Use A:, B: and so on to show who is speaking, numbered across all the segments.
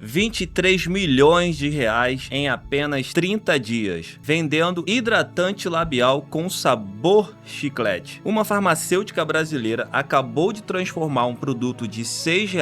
A: 23 milhões de reais em apenas 30 dias, vendendo hidratante labial com sabor chiclete. Uma farmacêutica brasileira acabou de transformar um produto de R$ 6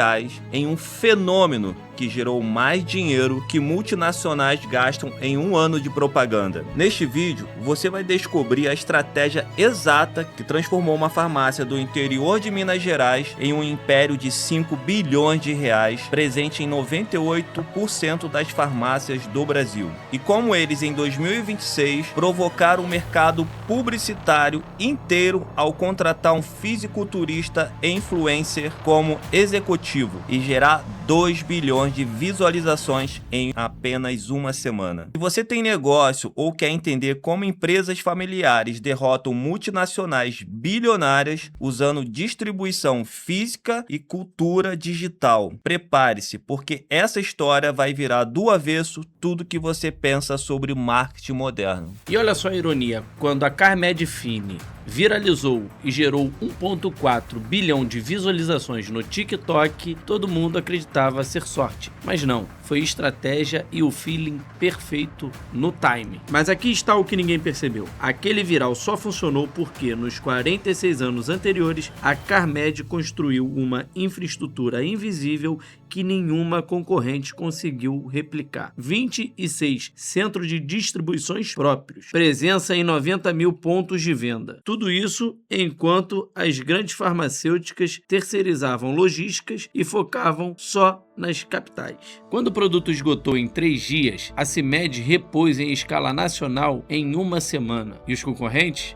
A: em um fenômeno que gerou mais dinheiro que multinacionais gastam em um ano de propaganda. Neste vídeo, você vai descobrir a estratégia exata que transformou uma farmácia do interior de Minas Gerais em um império de 5 bilhões de reais, presente em 98% das farmácias do Brasil. E como eles, em 2026, provocaram o mercado publicitário inteiro ao contratar um fisiculturista e influencer como executivo e gerar 2 bilhões de visualizações em apenas uma semana. Se você tem negócio ou quer entender como empresas familiares derrotam multinacionais bilionárias usando distribuição física e cultura digital, prepare-se, porque essa história vai virar do avesso tudo que você pensa sobre marketing moderno.
B: E olha só a ironia, quando a Carmed Fine viralizou e gerou 1,4 bilhão de visualizações no TikTok, todo mundo acreditava ser sorte. Mas não, foi estratégia e o feeling perfeito no time. Mas aqui está o que ninguém percebeu. Aquele viral só funcionou porque nos 46 anos anteriores, a Carmed construiu uma infraestrutura invisível que nenhuma concorrente conseguiu replicar. 26 centros de distribuições próprios, presença em 90 mil pontos de venda. Tudo isso enquanto as grandes farmacêuticas terceirizavam logísticas e focavam só nas capitais. Quando o produto esgotou em 3 dias, a CIMED repôs em escala nacional em uma semana. E os concorrentes?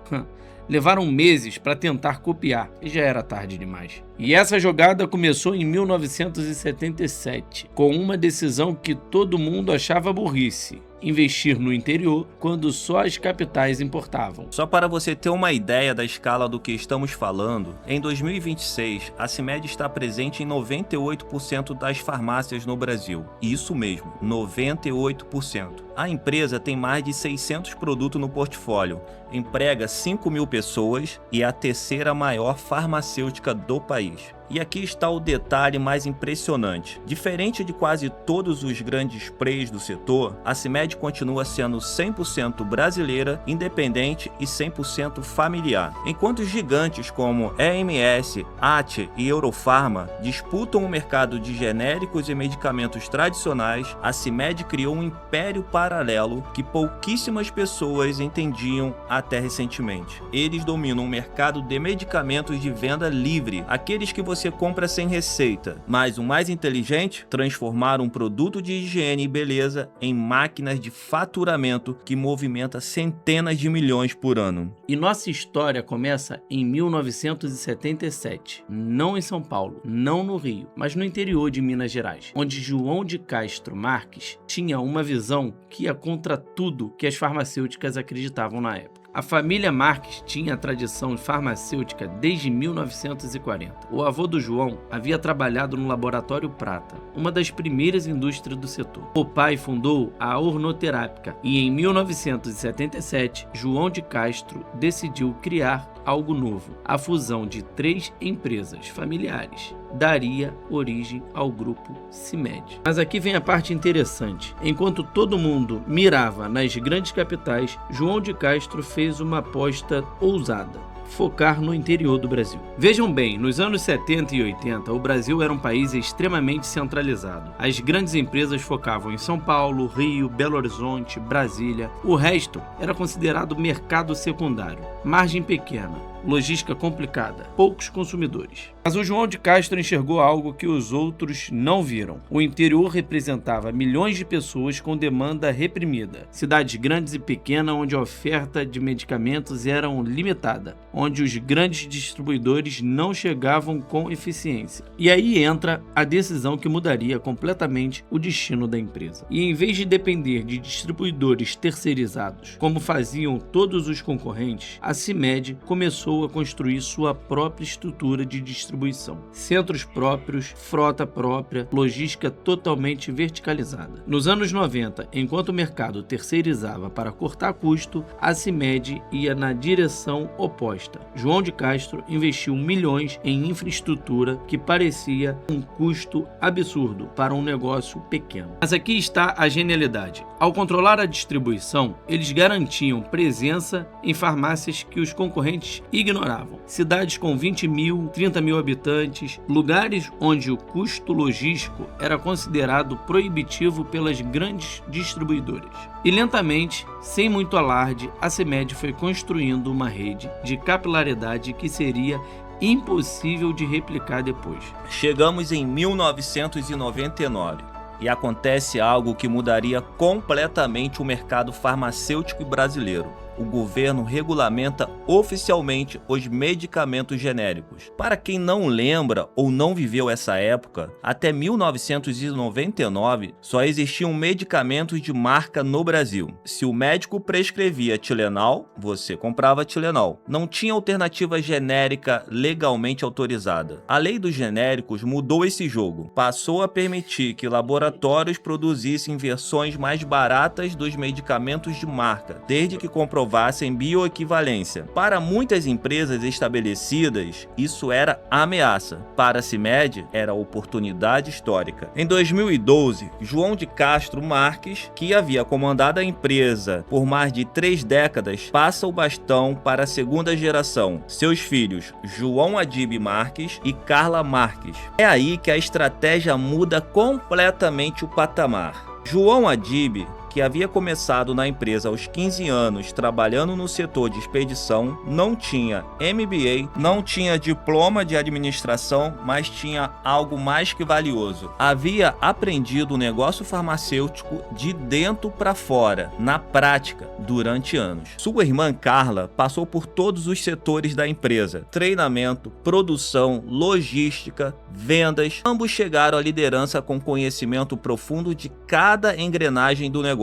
B: Levaram meses para tentar copiar e já era tarde demais. E essa jogada começou em 1977, com uma decisão que todo mundo achava burrice: investir no interior quando só as capitais importavam.
A: Só para você ter uma ideia da escala do que estamos falando, em 2026, a CIMED está presente em 98% das farmácias no Brasil. Isso mesmo, 98%. A empresa tem mais de 600 produtos no portfólio, emprega 5 mil pessoas e é a terceira maior farmacêutica do país. E aqui está o detalhe mais impressionante. Diferente de quase todos os grandes players do setor, a CIMED continua sendo 100% brasileira, independente e 100% familiar. Enquanto gigantes como EMS, AT e Eurofarma disputam o mercado de genéricos e medicamentos tradicionais, a CIMED criou um império paralelo que pouquíssimas pessoas entendiam até recentemente. Eles dominam o mercado de medicamentos de venda livre, aqueles que você compra sem receita, mas o mais inteligente, transformar um produto de higiene e beleza em máquinas de faturamento que movimenta centenas de milhões por ano.
B: E nossa história começa em 1977, não em São Paulo, não no Rio, mas no interior de Minas Gerais, onde João de Castro Marques tinha uma visão que ia contra tudo que as farmacêuticas acreditavam na época. A família Marques tinha a tradição farmacêutica desde 1940. O avô do João havia trabalhado no Laboratório Prata, uma das primeiras indústrias do setor. O pai fundou a Ornoterápica e em 1977, João de Castro decidiu criar algo novo. A fusão de 3 empresas familiares daria origem ao grupo CIMED. Mas aqui vem a parte interessante. Enquanto todo mundo mirava nas grandes capitais, João de Castro fez uma aposta ousada: focar no interior do Brasil. Vejam bem, nos anos 70 e 80, o Brasil era um país extremamente centralizado. As grandes empresas focavam em São Paulo, Rio, Belo Horizonte, Brasília. O resto era considerado mercado secundário, margem pequena, logística complicada, poucos consumidores. Mas o João de Castro enxergou algo que os outros não viram. O interior representava milhões de pessoas com demanda reprimida. Cidades grandes e pequenas onde a oferta de medicamentos era limitada, onde os grandes distribuidores não chegavam com eficiência. E aí entra a decisão que mudaria completamente o destino da empresa. E em vez de depender de distribuidores terceirizados, como faziam todos os concorrentes, a CIMED começou passou a construir sua própria estrutura de distribuição. Centros próprios, frota própria, logística totalmente verticalizada. Nos anos 90, enquanto o mercado terceirizava para cortar custo, a CIMED ia na direção oposta. João de Castro investiu milhões em infraestrutura que parecia um custo absurdo para um negócio pequeno. Mas aqui está a genialidade. Ao controlar a distribuição, eles garantiam presença em farmácias que os concorrentes ignoravam. Cidades com 20 mil, 30 mil habitantes, lugares onde o custo logístico era considerado proibitivo pelas grandes distribuidoras. E lentamente, sem muito alarde, a CIMED foi construindo uma rede de capilaridade que seria impossível de replicar depois.
A: Chegamos em 1999 e acontece algo que mudaria completamente o mercado farmacêutico brasileiro. O governo regulamenta oficialmente os medicamentos genéricos. Para quem não lembra ou não viveu essa época, até 1999 só existiam medicamentos de marca no Brasil. Se o médico prescrevia Tilenol, você comprava Tilenol. Não tinha alternativa genérica legalmente autorizada. A lei dos genéricos mudou esse jogo. Passou a permitir que laboratórios produzissem versões mais baratas dos medicamentos de marca, desde que comprovassem bioequivalência. Para muitas empresas estabelecidas, isso era ameaça. Para a CIMED, era oportunidade histórica. Em 2012, João de Castro Marques, que havia comandado a empresa por mais de 3 décadas, passa o bastão para a segunda geração, seus filhos João Adib Marques e Carla Marques. É aí que a estratégia muda completamente o patamar. João Adib, que havia começado na empresa aos 15 anos trabalhando no setor de expedição, não tinha MBA, não tinha diploma de administração, mas tinha algo mais que valioso. Havia aprendido o negócio farmacêutico de dentro para fora, na prática, durante anos. Sua irmã Carla passou por todos os setores da empresa: treinamento, produção, logística, vendas. Ambos chegaram à liderança com conhecimento profundo de cada engrenagem do negócio.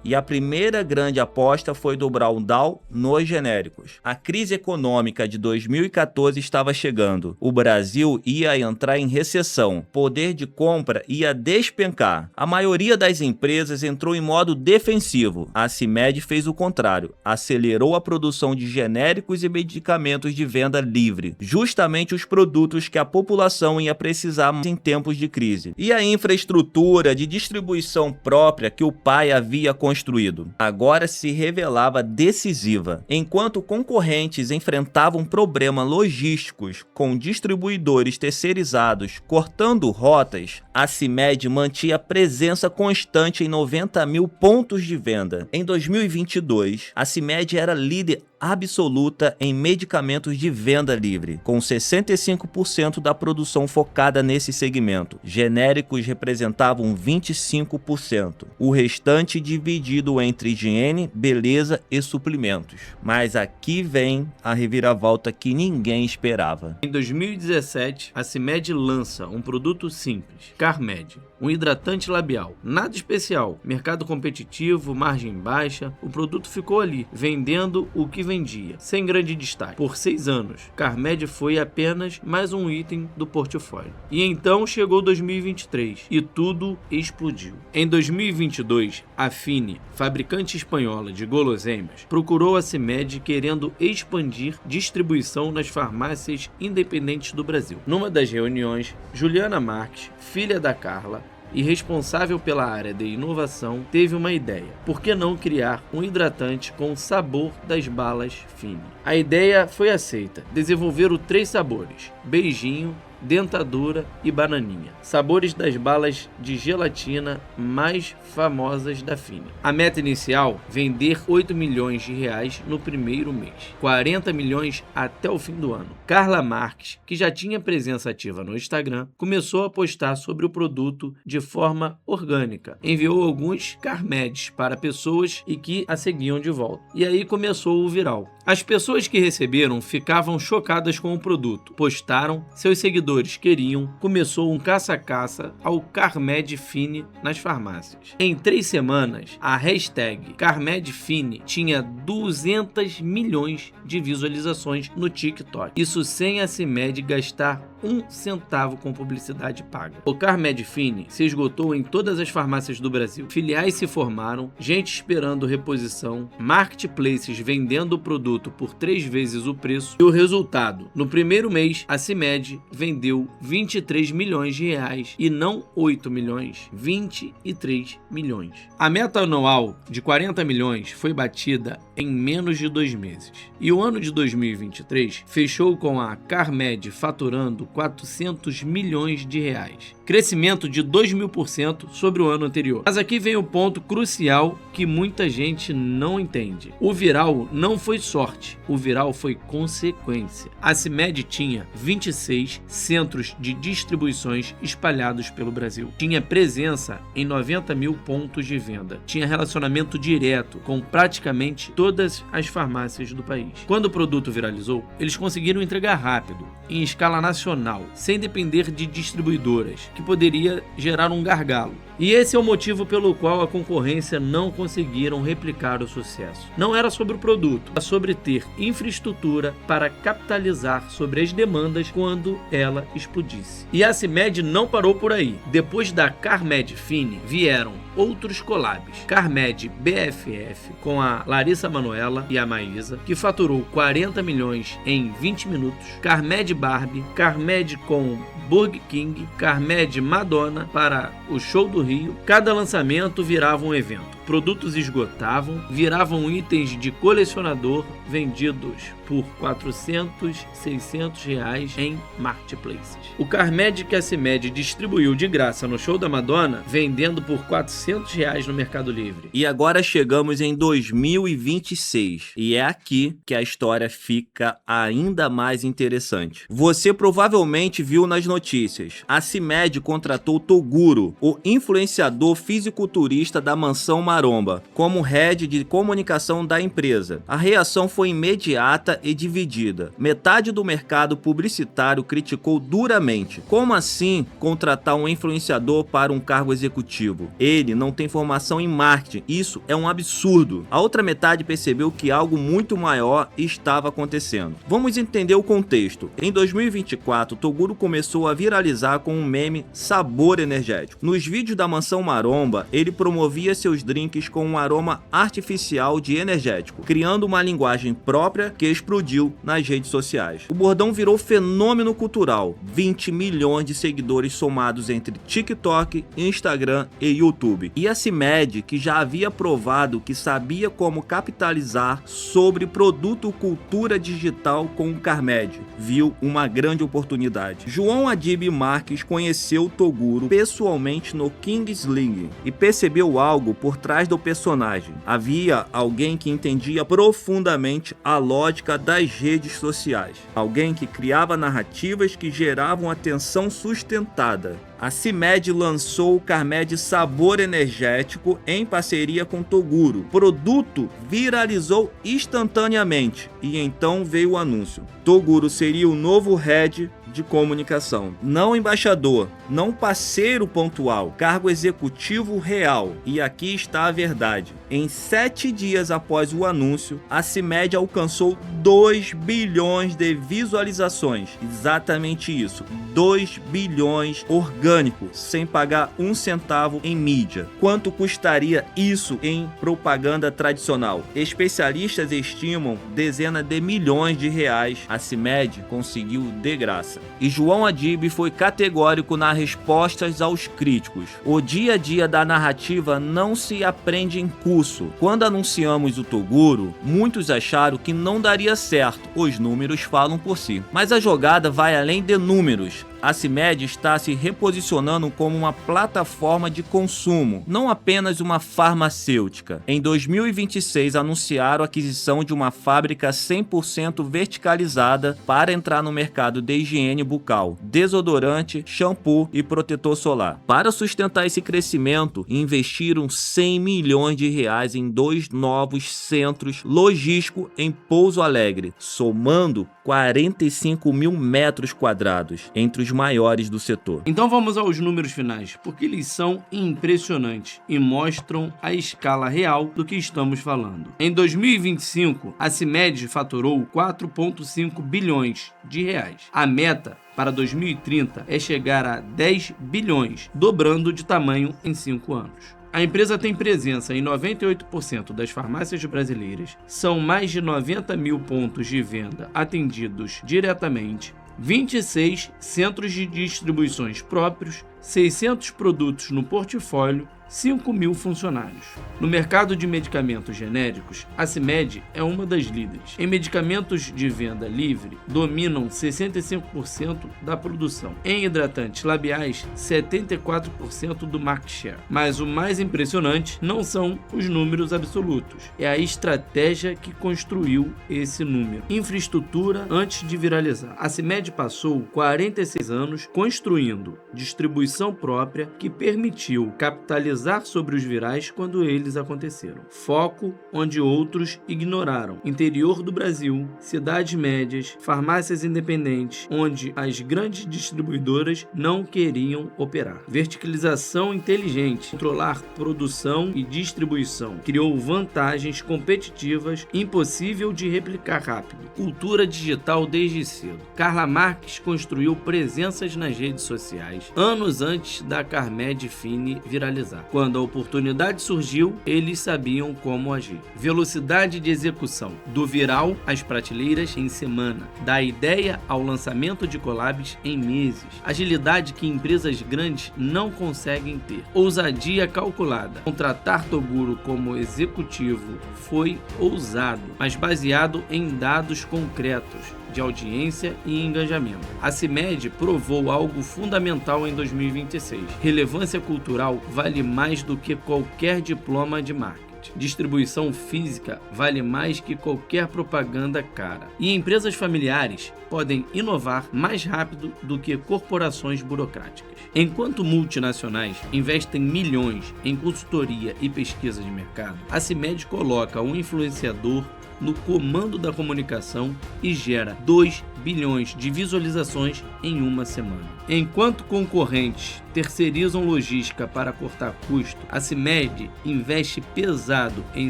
A: E a primeira grande aposta foi dobrar o Dow nos genéricos. A crise econômica de 2014 estava chegando. O Brasil ia entrar em recessão. Poder de compra ia despencar. A maioria das empresas entrou em modo defensivo. A CIMED fez o contrário. Acelerou a produção de genéricos e medicamentos de venda livre. Justamente os produtos que a população ia precisar em tempos de crise. E a infraestrutura de distribuição própria que o pai havia construído agora se revelava decisiva. Enquanto concorrentes enfrentavam problemas logísticos com distribuidores terceirizados cortando rotas, a CIMED mantinha presença constante em 90 mil pontos de venda. Em 2022, a CIMED era líder absoluta em medicamentos de venda livre, com 65% da produção focada nesse segmento. Genéricos representavam 25%, o restante dividido entre higiene, beleza e suplementos. Mas aqui vem a reviravolta que ninguém esperava.
B: Em 2017, a CIMED lança um produto simples, Carmed, um hidratante labial. Nada especial, mercado competitivo, margem baixa, o produto ficou ali, vendendo o que vendia, sem grande destaque. Por 6 anos, Carmed foi apenas mais um item do portfólio. E então chegou 2023 e tudo explodiu. Em 2022, a Fine, fabricante espanhola de guloseimas, procurou a CIMED querendo expandir distribuição nas farmácias independentes do Brasil. Numa das reuniões, Juliana Marques, filha da Carla, e responsável pela área de inovação, teve uma ideia. Por que não criar um hidratante com o sabor das balas Fine? A ideia foi aceita. Desenvolveram 3 sabores: beijinho, dentadura e bananinha, sabores das balas de gelatina mais famosas da Fine. A meta inicial: vender 8 milhões de reais no primeiro mês, 40 milhões até o fim do ano. Carla Marques, que já tinha presença ativa no Instagram, começou a postar sobre o produto de forma orgânica. Enviou alguns Carmeds para pessoas e que a seguiam de volta. E aí começou o viral. As pessoas que receberam ficavam chocadas com o produto. Postaram, seus seguidores consumidores queriam, começou um caça-caça ao Carmed Fine nas farmácias. Em 3 semanas, a hashtag Carmed Fine tinha 200 milhões de visualizações no TikTok. Isso sem a CIMED gastar 1 centavo com publicidade paga. O Carmed Fine se esgotou em todas as farmácias do Brasil. Filiais se formaram, gente esperando reposição, marketplaces vendendo o produto por 3 vezes o preço e o resultado: no primeiro mês, a CIMED vendeu 23 milhões de reais e não 8 milhões, 23 milhões. A meta anual de 40 milhões foi batida em menos de 2 meses. E o ano de 2023 fechou com a Carmed faturando 400 milhões de reais. Crescimento de 2.000% sobre o ano anterior. Mas aqui vem o ponto crucial que muita gente não entende. O viral não foi sorte, o viral foi consequência. A CIMED tinha 26 centros de distribuições espalhados pelo Brasil. Tinha presença em 90 mil pontos de venda. Tinha relacionamento direto com praticamente todas as farmácias do país. Quando o produto viralizou, eles conseguiram entregar rápido, em escala nacional, sem depender de distribuidoras, que poderia gerar um gargalo. E esse é o motivo pelo qual a concorrência não conseguiram replicar o sucesso. Não era sobre o produto, era sobre ter infraestrutura para capitalizar sobre as demandas quando ela explodisse. E a CIMED não parou por aí. Depois da Carmed Fine, vieram outros collabs. Carmed BFF, com a Larissa Manoela e a Maísa, que faturou 40 milhões em 20 minutos. Carmed Barbie, Carmed com Burger King, Carmed Madonna para o Show do Rio. Cada lançamento virava um evento. Produtos esgotavam, viravam itens de colecionador vendidos por 400, 600 reais em marketplaces. O Carmed que a CIMED distribuiu de graça no show da Madonna, vendendo por 400 reais no Mercado Livre.
A: E agora chegamos em 2026, e é aqui que a história fica ainda mais interessante. Você provavelmente viu nas notícias, a CIMED contratou Toguro, o influenciador fisiculturista da Mansão Maromba, como head de comunicação da empresa. A reação foi imediata e dividida. Metade do mercado publicitário criticou duramente. Como assim contratar um influenciador para um cargo executivo? Ele não tem formação em marketing, isso é um absurdo. A outra metade percebeu que algo muito maior estava acontecendo. Vamos entender o contexto. Em 2024, Toguro começou a viralizar com um meme sabor energético. Nos vídeos da Mansão Maromba, ele promovia seus drinks com um aroma artificial de energético, criando uma linguagem própria que explodiu nas redes sociais. O bordão virou fenômeno cultural, 20 milhões de seguidores somados entre TikTok, Instagram e YouTube. E a CIMED, que já havia provado que sabia como capitalizar sobre produto cultura digital com o Carmed, viu uma grande oportunidade. João Adib Marques conheceu Toguro pessoalmente no Kings League e percebeu algo por trás do personagem. Havia alguém que entendia profundamente a lógica das redes sociais, alguém que criava narrativas que geravam atenção sustentada. A CIMED lançou o Carmed Sabor Energético em parceria com Toguro. O produto viralizou instantaneamente e então veio o anúncio. Toguro seria o novo head de comunicação. Não embaixador, não parceiro pontual, cargo executivo real. E aqui está a verdade. Em 7 dias após o anúncio, a CIMED alcançou 2 bilhões de visualizações. Exatamente isso, 2 bilhões orgânicos, sem pagar 1 centavo em mídia. Quanto custaria isso em propaganda tradicional? Especialistas estimam dezenas de milhões de reais. A CIMED conseguiu de graça. E João Adib foi categórico nas respostas aos críticos. O dia a dia da narrativa não se aprende em curso. Quando anunciamos o Toguro, muitos acharam que não daria certo. Os números falam por si. Mas a jogada vai além de números. A CIMED está se reposicionando como uma plataforma de consumo, não apenas uma farmacêutica. Em 2026, anunciaram a aquisição de uma fábrica 100% verticalizada para entrar no mercado de higiene bucal, desodorante, shampoo e protetor solar. Para sustentar esse crescimento, investiram 100 milhões de reais em 2 novos centros logísticos em Pouso Alegre, somando 45 mil metros quadrados. Entre os dos maiores do setor.
B: Então vamos aos números finais, porque eles são impressionantes e mostram a escala real do que estamos falando. Em 2025, a CIMED faturou 4,5 bilhões de reais. A meta para 2030 é chegar a 10 bilhões, dobrando de tamanho em 5 anos. A empresa tem presença em 98% das farmácias brasileiras, são mais de 90 mil pontos de venda atendidos diretamente, 26 centros de distribuições próprios, 600 produtos no portfólio, 5 mil funcionários. No mercado de medicamentos genéricos, a CIMED é uma das líderes. Em medicamentos de venda livre, dominam 65% da produção. Em hidratantes labiais, 74% do market share. Mas o mais impressionante não são os números absolutos, é a estratégia que construiu esse número. Infraestrutura antes de viralizar. A CIMED passou 46 anos construindo distribuição própria que permitiu capitalizar sobre os virais quando eles aconteceram. Foco onde outros ignoraram. Interior do Brasil, cidades médias, farmácias independentes, onde as grandes distribuidoras não queriam operar. Verticalização inteligente, controlar produção e distribuição, criou vantagens competitivas impossível de replicar rápido. Cultura digital desde cedo. Carla Marques construiu presenças nas redes sociais anos antes da Carmed Fine viralizar. Quando a oportunidade surgiu, eles sabiam como agir. Velocidade de execução. Do viral às prateleiras em semana. Da ideia ao lançamento de collabs em meses. Agilidade que empresas grandes não conseguem ter. Ousadia calculada. Contratar Toguro como executivo foi ousado, mas baseado em dados concretos de audiência e engajamento. A CIMED provou algo fundamental em 2026. Relevância cultural vale mais do que qualquer diploma de marketing. Distribuição física vale mais que qualquer propaganda cara. E empresas familiares podem inovar mais rápido do que corporações burocráticas. Enquanto multinacionais investem milhões em consultoria e pesquisa de mercado, a CIMED coloca um influenciador no comando da comunicação e gera 2 bilhões de visualizações em uma semana. Enquanto concorrentes terceirizam logística para cortar custo, a CIMED investe pesado em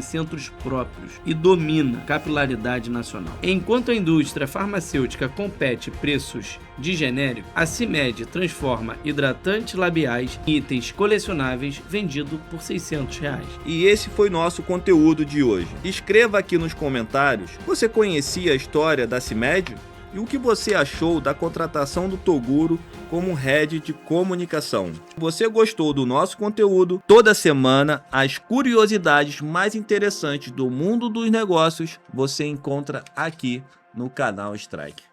B: centros próprios e domina a capilaridade nacional. Enquanto a indústria farmacêutica compete preços de genérico, a CIMED transforma hidratantes labiais em itens colecionáveis vendidos por R$600.
A: E esse foi nosso conteúdo de hoje. Escreva aqui nos comentários, você conhecia a história da CIMED? E o que você achou da contratação do Toguro como head de comunicação? Se você gostou do nosso conteúdo, toda semana as curiosidades mais interessantes do mundo dos negócios você encontra aqui no canal Strike.